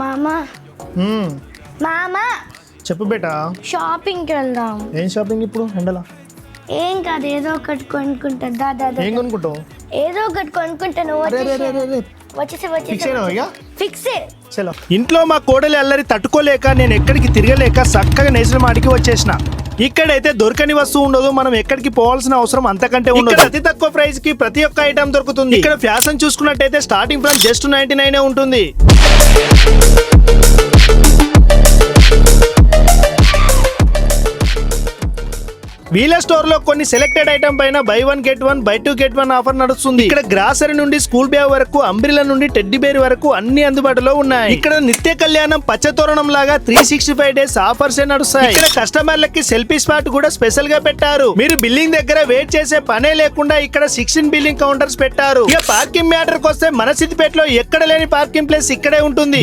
మామా మామా చెప్పు బేటా. షాపింగ్కి వెళ్దాం. ఏం షాపింగ్ ఇప్పుడు ఎండలా? ఏం కాదు, ఏదో ఒకటి కొనుక్కుంటా. దాదా ఏం కొనుక్కుంటావు? ఏదో ఒకటి కొనుక్కుంటాను. ఫిక్సే. ఇంట్లో మా కోడలి అల్లరి తట్టుకోలేక నేను ఎక్కడికి తిరగలేక చక్కగా నేసిన మాటికి వచ్చేసిన. ఇక్కడైతే దొరకని వస్తువు ఉండదు, మనం ఎక్కడికి పోవాల్సిన అవసరం అంతకంటే ఉండదు. అతి తక్కువ ప్రైస్ కి ప్రతి ఒక్క ఐటమ్ దొరుకుతుంది. ఇక్కడ ఫ్యాషన్ చూసుకున్నట్టయితే స్టార్టింగ్ ఫ్రమ్ జస్ట్ 99 ఉంటుంది. వీల స్టోర్ లో కొన్ని సెలెక్టెడ్ ఐటమ్ పైన by 1 get 1 by 2 get 1 offer నడుస్తుంది. ఇక్కడ గ్రాసరీ నుండి స్కూల్ బ్యాగ్ వరకు, అంబ్రిల్లా నుండి టెడ్డీ బేర్ వరకు అన్ని అందుబాటులో ఉన్నాయి. ఇక్కడ నిత్య కళ్యాణం పచ్చతోరణం లాగా 365 days ఆఫర్స్ నడుస్తాయి. ఇక్కడ కస్టమర్లకి సెల్ఫీ స్పాట్ కూడా స్పెషల్ గా పెట్టారు. మీరు బిల్లింగ్ దగ్గర వెయిట్ చేసే పనే లేకుండా ఇక్కడ 16 బిల్లింగ్ కౌంటర్స్ పెట్టారు. ఇక పార్కింగ్ మ్యాటర్ వస్తే మన సిద్దిపేటలో ఎక్కడ లేని పార్కింగ్ ప్లేస్ ఇక్కడే ఉంటుంది.